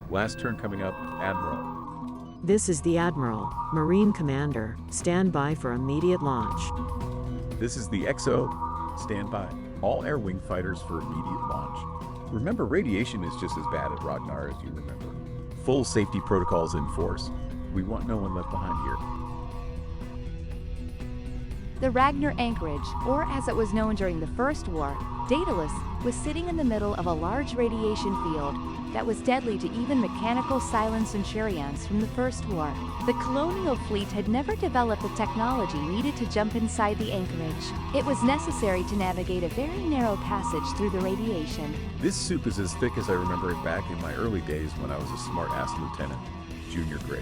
Last turn coming up, Admiral. This is the Admiral, Marine Commander. Stand by for immediate launch. This is the XO. Stand by. All air wing fighters for immediate launch. Remember, radiation is just as bad at Ragnar as you remember. Full safety protocols in force. We want no one left behind here. The Ragnar anchorage, or as it was known during the First War, Daedalus, was sitting in the middle of a large radiation field that was deadly to even mechanical silent centurions from the First War. The colonial fleet had never developed the technology needed to jump inside the anchorage. It was necessary to navigate a very narrow passage through the radiation. This soup is as thick as I remember it back in my early days when I was a smart-ass lieutenant, junior grade.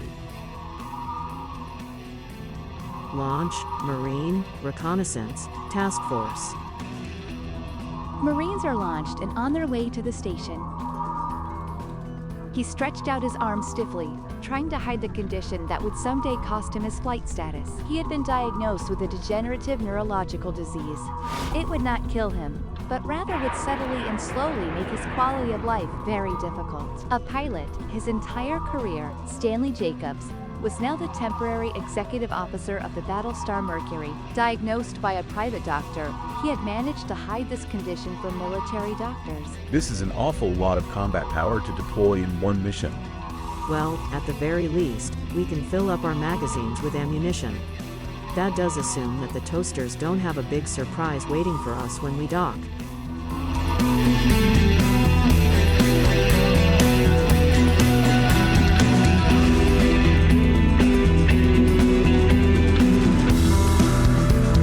Launch, Marine, Reconnaissance, Task Force. Marines are launched and on their way to the station. He stretched out his arms stiffly, trying to hide the condition that would someday cost him his flight status. He had been diagnosed with a degenerative neurological disease. It would not kill him, but rather would steadily and slowly make his quality of life very difficult. A pilot, his entire career, Stanley Jacobs, was now the temporary executive officer of the Battlestar Mercury. Diagnosed by a private doctor, he had managed to hide this condition from military doctors. This is an awful lot of combat power to deploy in one mission. Well, at the very least, we can fill up our magazines with ammunition. That does assume that the toasters don't have a big surprise waiting for us when we dock.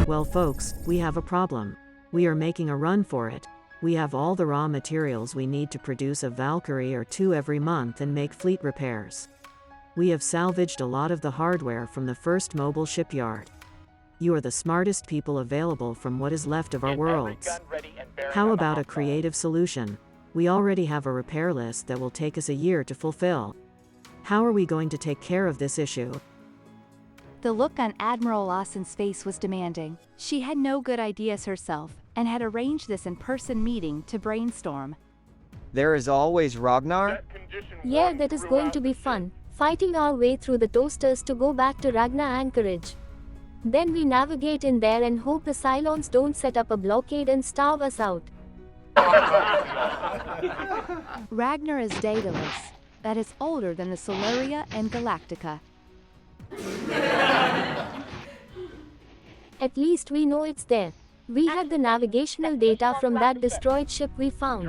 Well folks, we have a problem. We are making a run for it. We have all the raw materials we need to produce a Valkyrie or two every month and make fleet repairs. We have salvaged a lot of the hardware from the first mobile shipyard. You are the smartest people available from what is left of our worlds. How about a creative solution? We already have a repair list that will take us a year to fulfill. How are we going to take care of this issue? The look on Admiral Lawson's face was demanding. She had no good ideas herself, and had arranged this in-person meeting to brainstorm. There is always Ragnar? Yeah, that is going to be fun. Fighting our way through the toasters to go back to Ragnar anchorage. Then we navigate in there and hope the Cylons don't set up a blockade and starve us out. Ragnar is Daedalus, that is older than the Solaria and Galactica. At least we know it's there. We had the navigational data from that destroyed ship we found.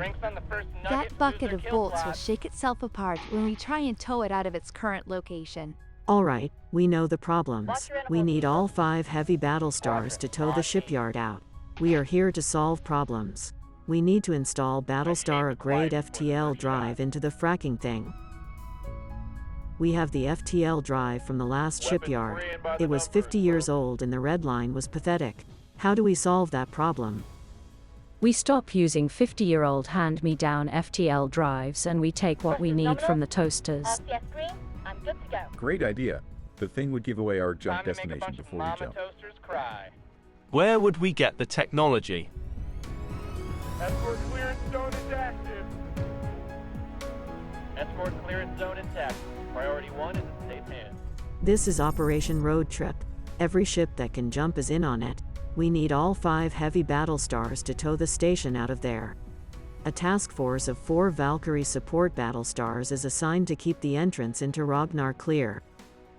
That bucket of bolts will shake itself apart when we try and tow it out of its current location. Alright, we know the problems. We need all 5 heavy battlestars to tow the shipyard out. We are here to solve problems. We need to install Battlestar a grade FTL drive into the fracking thing. We have the FTL drive from the last shipyard. It was 50 years old and the red line was pathetic. How do we solve that problem? We stop using 50-year-old hand-me-down FTL drives and we take what we need from the toasters. Great idea. The thing would give away our jump destination before we jump. Where would we get the technology? Escort clearance zone is active. Escort clearance zone intact. Priority 1 is in safe hands. This is Operation Road Trip. Every ship that can jump is in on it. We need all 5 heavy battlestars to tow the station out of there. A task force of 4 Valkyrie support battlestars is assigned to keep the entrance into Ragnar clear.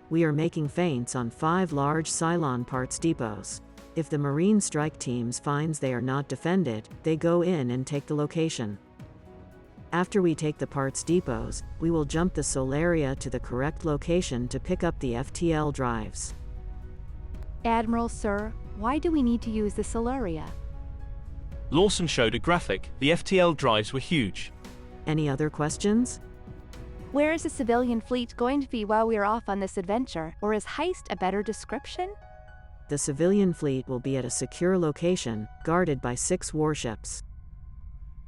We are making feints on 5 large Cylon parts depots. If the Marine strike teams finds they are not defended, they go in and take the location. After we take the parts depots, we will jump the Solaria to the correct location to pick up the FTL drives. Admiral, sir, why do we need to use the Solaria? Lawson showed a graphic. The FTL drives were huge. Any other questions? Where is the civilian fleet going to be while we are off on this adventure, or is heist a better description? The civilian fleet will be at a secure location, guarded by 6 warships.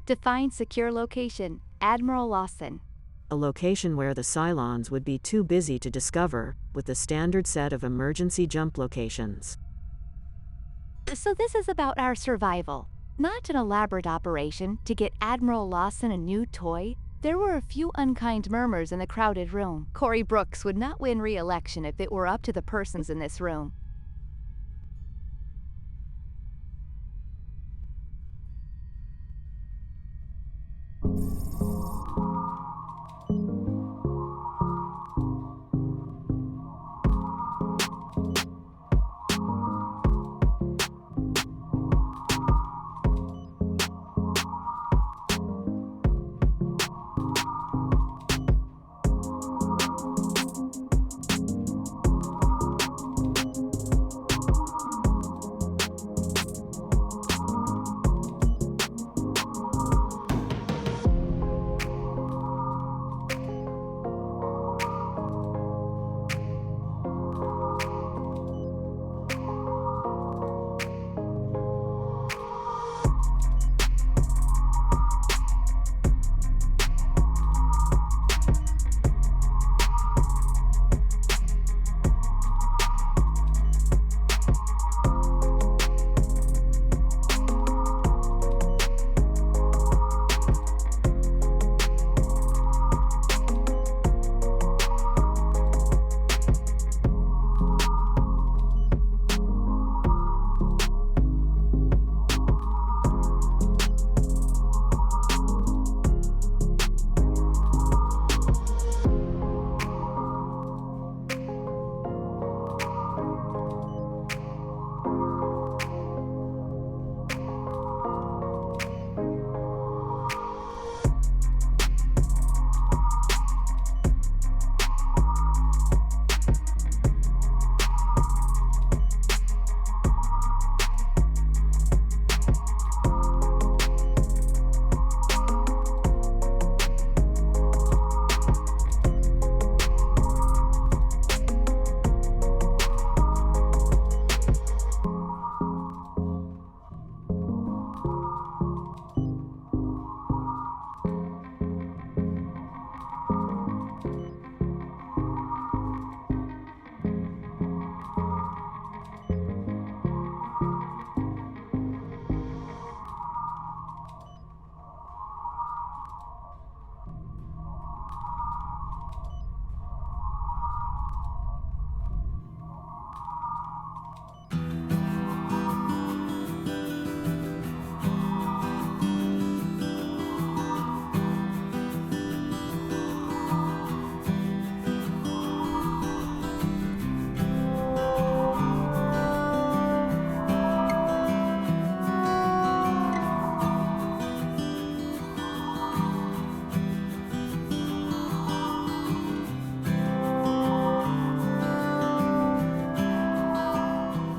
Define secure location, Admiral Lawson. A location where the Cylons would be too busy to discover, with the standard set of emergency jump locations. So this is about our survival, not an elaborate operation to get Admiral Lawson a new toy. There were a few unkind murmurs in the crowded room. Cory Brooks would not win re-election if it were up to the persons in this room.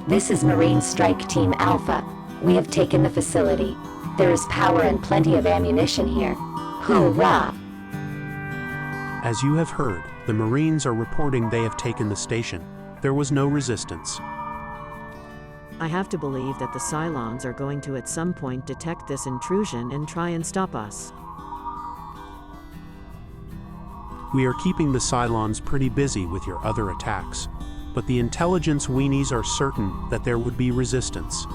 This is Marine Strike Team Alpha. We have taken the facility. There is power and plenty of ammunition here. Hoorah! As you have heard, the Marines are reporting they have taken the station. There was no resistance. I have to believe that the Cylons are going to at some point detect this intrusion and try and stop us. We are keeping the Cylons pretty busy with your other attacks, but the intelligence weenies are certain that there would be resistance.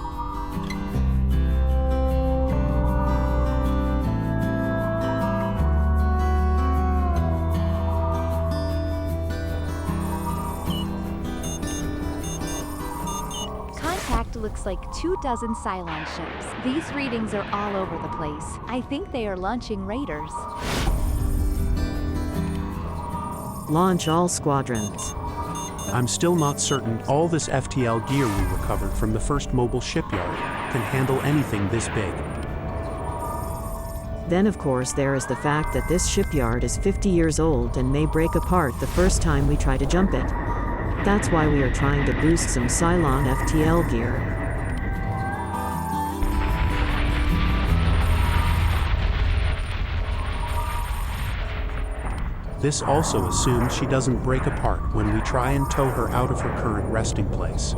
Contact looks like 24 Cylon ships. These readings are all over the place. I think they are launching raiders. Launch all squadrons. I'm still not certain all this FTL gear we recovered from the first mobile shipyard can handle anything this big. Then of course there is the fact that this shipyard is 50 years old and may break apart the first time we try to jump it. That's why we are trying to boost some Cylon FTL gear. This also assumes she doesn't break apart when we try and tow her out of her current resting place.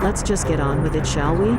Let's just get on with it, shall we?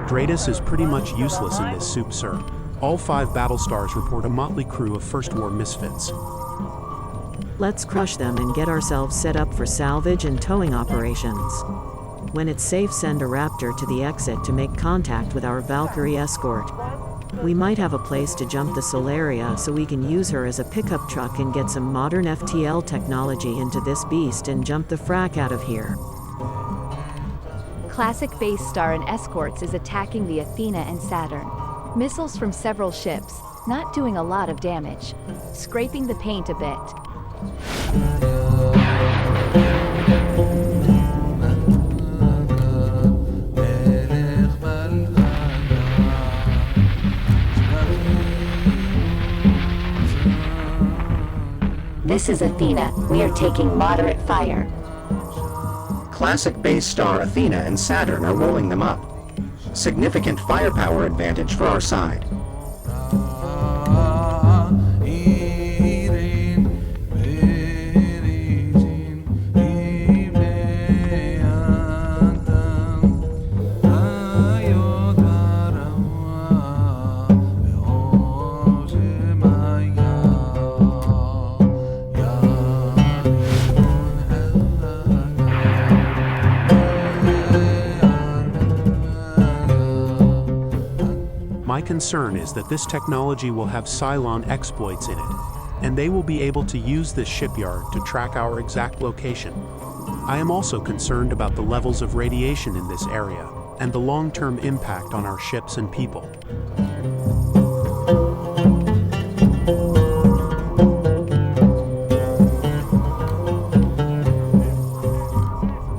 Dratus is pretty much useless in this soup, sir. All 5 Battlestars report a motley crew of First War misfits. Let's crush them and get ourselves set up for salvage and towing operations. When it's safe, send a Raptor to the exit to make contact with our Valkyrie escort. We might have a place to jump the Solaria so we can use her as a pickup truck and get some modern FTL technology into this beast and jump the frack out of here. Classic Base Star and escorts is attacking the Athena and Saturn. Missiles from several ships, not doing a lot of damage. Scraping the paint a bit. This is Athena. We are taking moderate fire. Classic Base Star, Athena, and Saturn are rolling them up. Significant firepower advantage for our side. My concern is that this technology will have Cylon exploits in it, and they will be able to use this shipyard to track our exact location. I am also concerned about the levels of radiation in this area, and the long-term impact on our ships and people.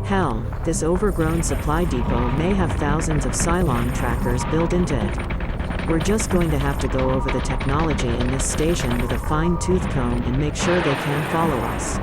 Hell, this overgrown supply depot may have thousands of Cylon trackers built into it. We're just going to have to go over the technology in this station with a fine-tooth comb and make sure they can't follow us.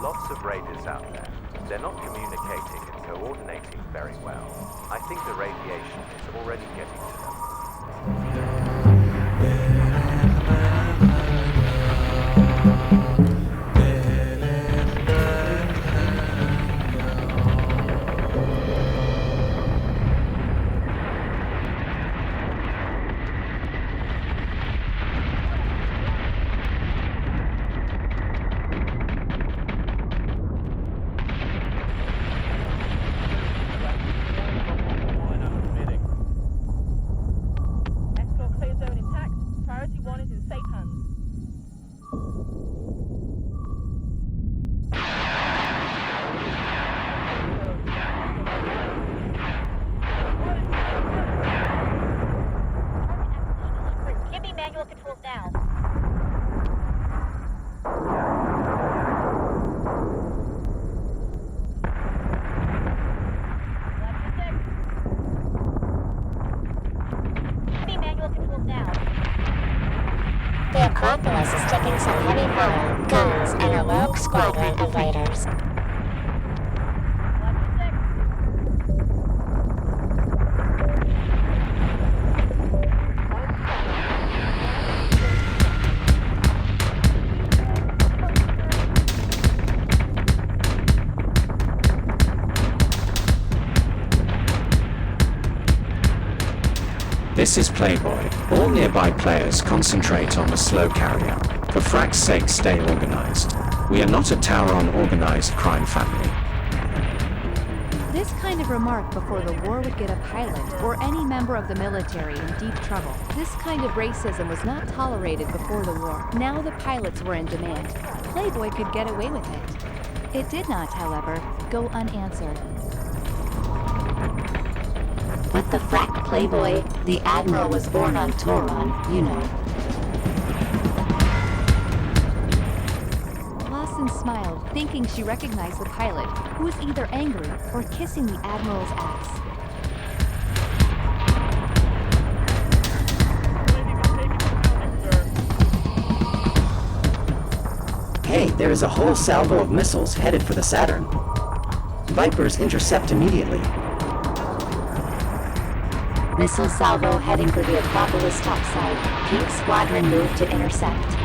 Lots of raiders out there. They're not communicating and coordinating very well. I think the radiation is already getting to The Acropolis is taking some heavy fire, guns, and a rogue squadron of raiders. This is Playboy. All nearby players concentrate on the slow carrier. For frack's sake, stay organized. We are not a tower on organized crime family. This kind of remark before the war would get a pilot or any member of the military in deep trouble. This kind of racism was not tolerated before the war. Now the pilots were in demand. Playboy could get away with it. It did not, however, go unanswered. What the frack, Playboy? The Admiral was born on Toron, you know. Lawson smiled, thinking she recognized the pilot, who was either angry or kissing the Admiral's ass. Hey, there is a whole salvo of missiles headed for the Saturn. Vipers intercept immediately. Missile salvo heading for the Acropolis topside. Pink Squadron move to intercept.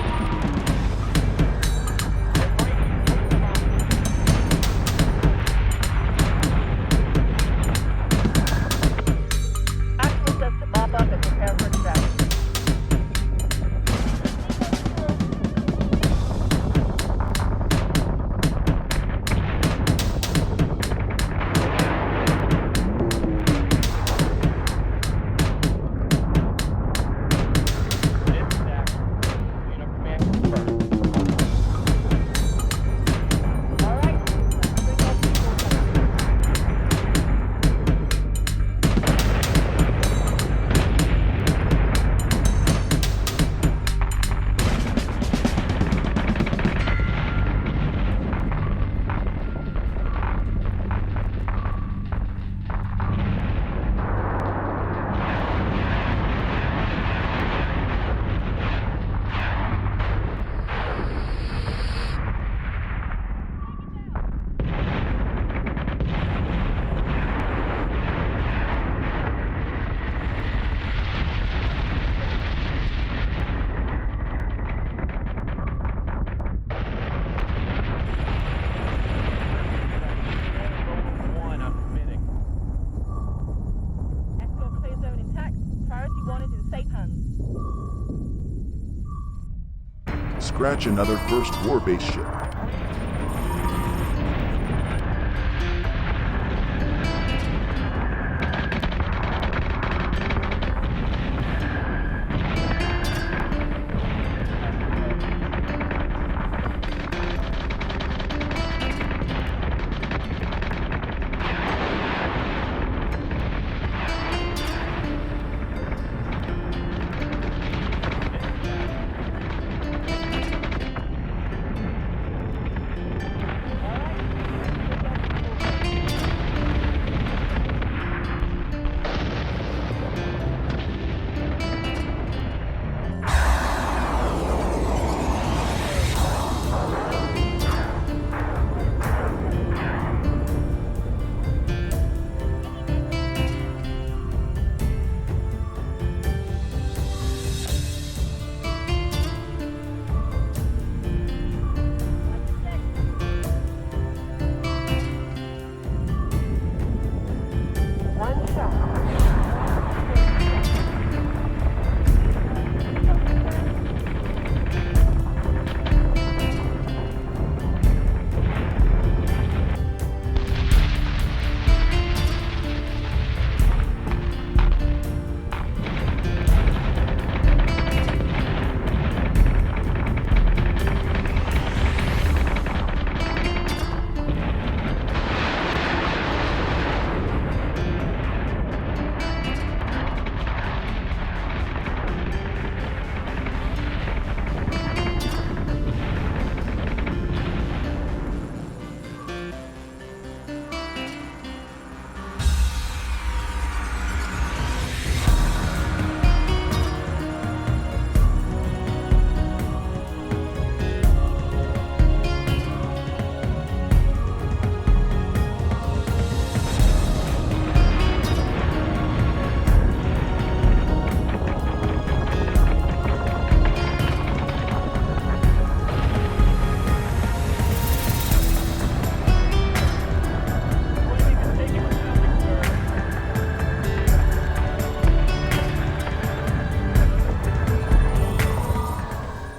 Scratch another First War base ship.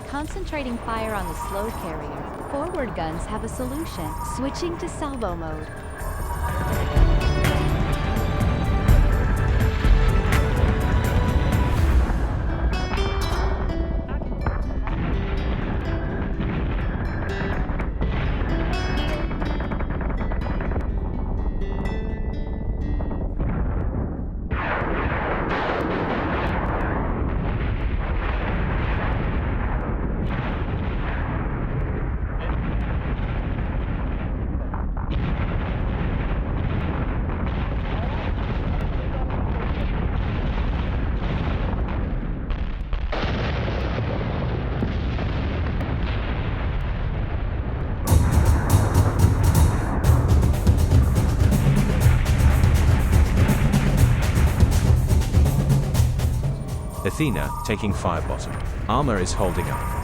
Concentrating fire on the slow carrier, forward guns have a solution, switching to salvo mode. Athena, taking fire bottom. Armor is holding up.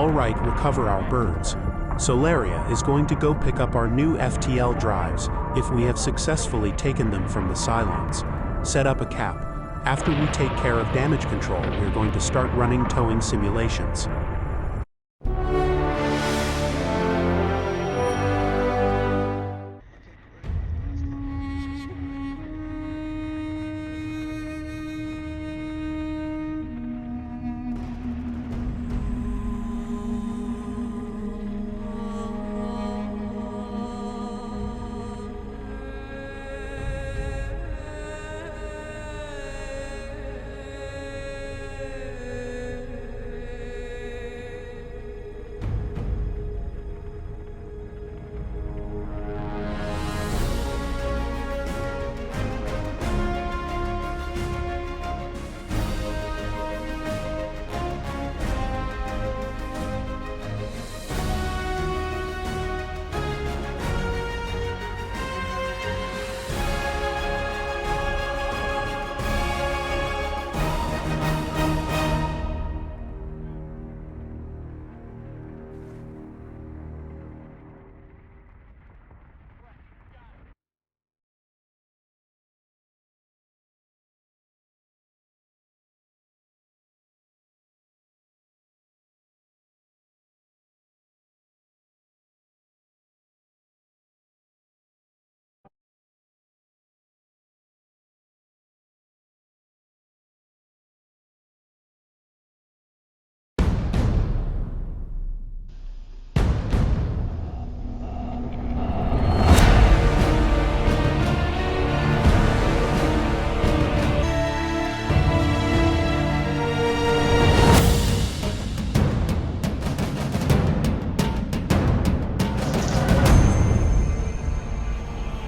All right, recover our birds. Solaria is going to go pick up our new FTL drives if we have successfully taken them from the Cylons. Set up a cap. After we take care of damage control, we're going to start running towing simulations.